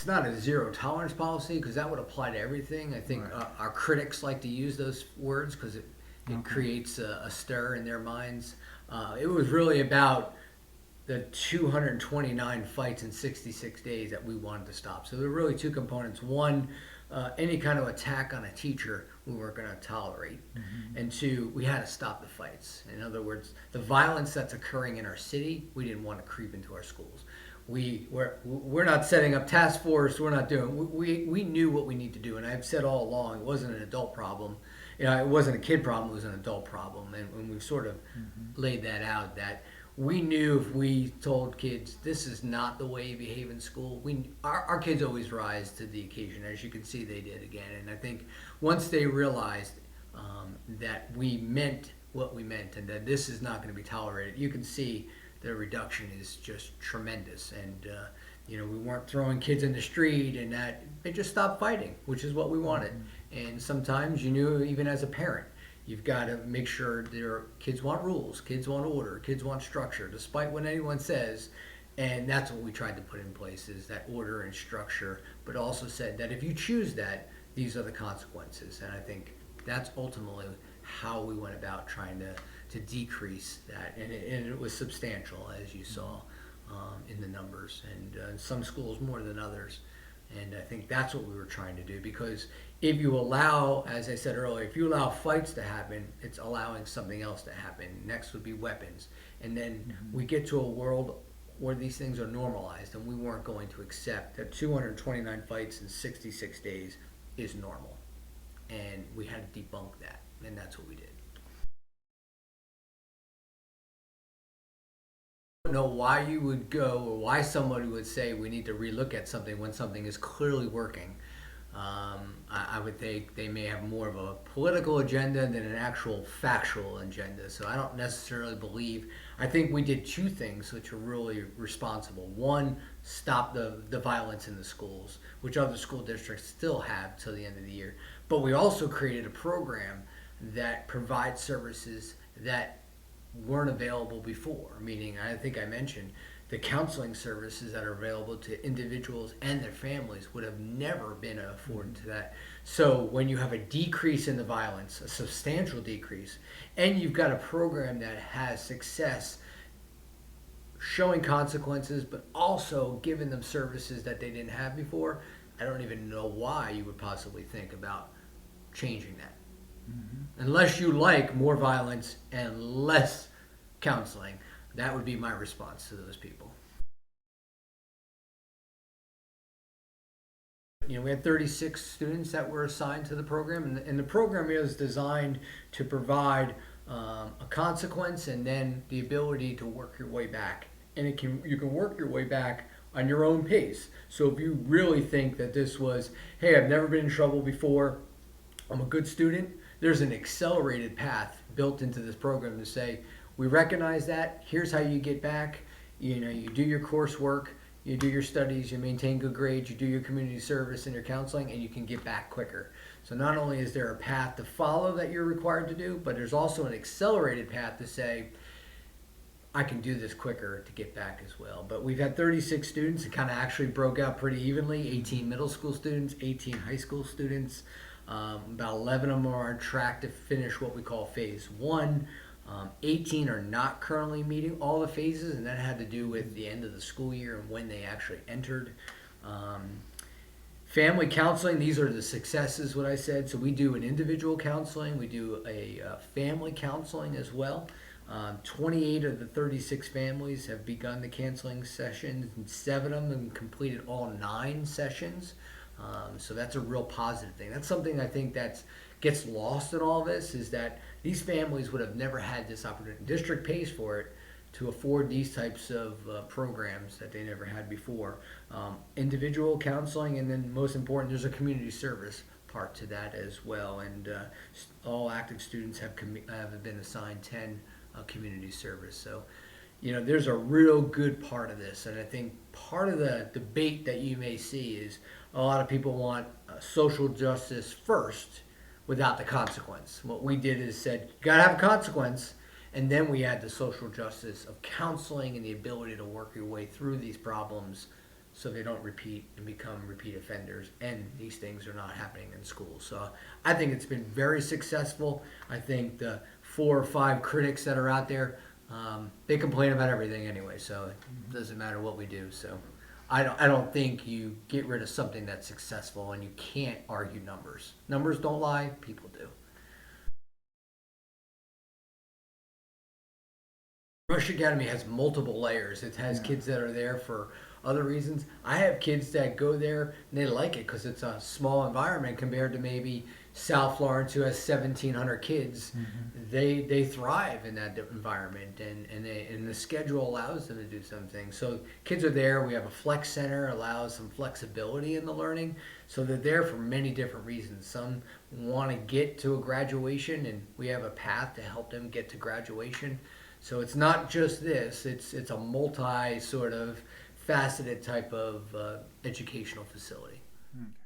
it's not a zero tolerance policy because that would apply to everything. I think Right. our critics like to use those words because it Okay. creates a stir in their minds. It was really about the 229 fights in 66 days that we wanted to stop. So there were really two components. One, any kind of attack on a teacher we weren't going to tolerate. And two, we had to stop the fights. In other words, the violence that's occurring in our city, we didn't want to creep into our schools. We're not setting up task force. We're not doing. We knew what we need to do, and I've said all along it wasn't an adult problem. It wasn't a kid problem. It was an adult problem, and we've sort of laid that out. That we knew if we told kids this is not the way you behave in school, our kids always rise to the occasion. As you can see, they did again. And I think once they realized that we meant what we meant and that this is not going to be tolerated, you can see the reduction is just tremendous. And we weren't throwing kids in the street, and that they just stopped fighting, which is what we wanted. And sometimes you knew, even as a parent, you've got to make sure their kids want rules, kids want order, kids want structure, despite what anyone says. And that's what we tried to put in place, is that order and structure, but also said that if you choose that, these are the consequences. And I think that's ultimately how we went about trying to decrease that. And it was substantial, as you saw in the numbers, and in some schools more than others. And I think that's what we were trying to do, because if you allow, as I said earlier, if you allow fights to happen, it's allowing something else to happen. Next would be weapons. And then we get to a world where these things are normalized, and we weren't going to accept that 229 fights in 66 days is normal. And we had to debunk that, and that's what we did. I don't know why you would go, or why somebody would say we need to relook at something when something is clearly working. I would think they may have more of a political agenda than an actual factual agenda. So I don't necessarily believe. I think we did two things which are really responsible. One, stop the violence in the schools, which other school districts still have till the end of the year. But we also created a program that provides services that weren't available before. Meaning, I think I mentioned, the counseling services that are available to individuals and their families would have never been afforded to that. So when you have a decrease in the violence, a substantial decrease, and you've got a program that has success showing consequences, but also giving them services that they didn't have before, I don't even know why you would possibly think about changing that. Unless you like more violence and less counseling. That would be my response to those people. We had 36 students that were assigned to the program, and the program is designed to provide a consequence and then the ability to work your way back. And you can work your way back on your own pace. So if you really think that this was, hey, I've never been in trouble before, I'm a good student, there's an accelerated path built into this program to say, we recognize that, here's how you get back. You do your coursework, you do your studies, you maintain good grades, you do your community service and your counseling, and you can get back quicker. So not only is there a path to follow that you're required to do, but there's also an accelerated path to say, I can do this quicker to get back as well. But we've had 36 students. It kind of actually broke out pretty evenly. 18 middle school students, 18 high school students. About 11 of them are on track to finish what we call phase 1. 18 are not currently meeting all the phases, and that had to do with the end of the school year and when they actually entered. Family counseling, these are the successes, what I said. So we do an individual counseling, we do a family counseling as well. 28 of the 36 families have begun the counseling sessions, and 7 of them have completed all 9 sessions. So that's a real positive thing. That's something I think that gets lost in all this, is that these families would have never had this opportunity. District pays for it to afford these types of programs that they never had before. Individual counseling, and then most important, there's a community service part to that as well. And all active students have been assigned 10 community service. So, there's a real good part of this. And I think part of the debate that you may see is a lot of people want social justice first without the consequence. What we did is said, you gotta have a consequence, and then we had the social justice of counseling and the ability to work your way through these problems so they don't repeat and become repeat offenders, and these things are not happening in schools. So I think it's been very successful. I think the 4 or 5 critics that are out there, they complain about everything anyway, so it doesn't matter what we do. So I don't think you get rid of something that's successful, and you can't argue numbers. Numbers don't lie, people do. Rush Academy has multiple layers. It has Yeah. kids that are there for other reasons. I have kids that go there and they like it because it's a small environment compared to maybe South Florence, who has 1,700 kids. They thrive in that environment, and the schedule allows them to do some things. So kids are there. We have a flex center, allows some flexibility in the learning. So they're there for many different reasons. Some want to get to a graduation, and we have a path to help them get to graduation. So it's not just this; it's a multi sort of faceted type of educational facility. Okay.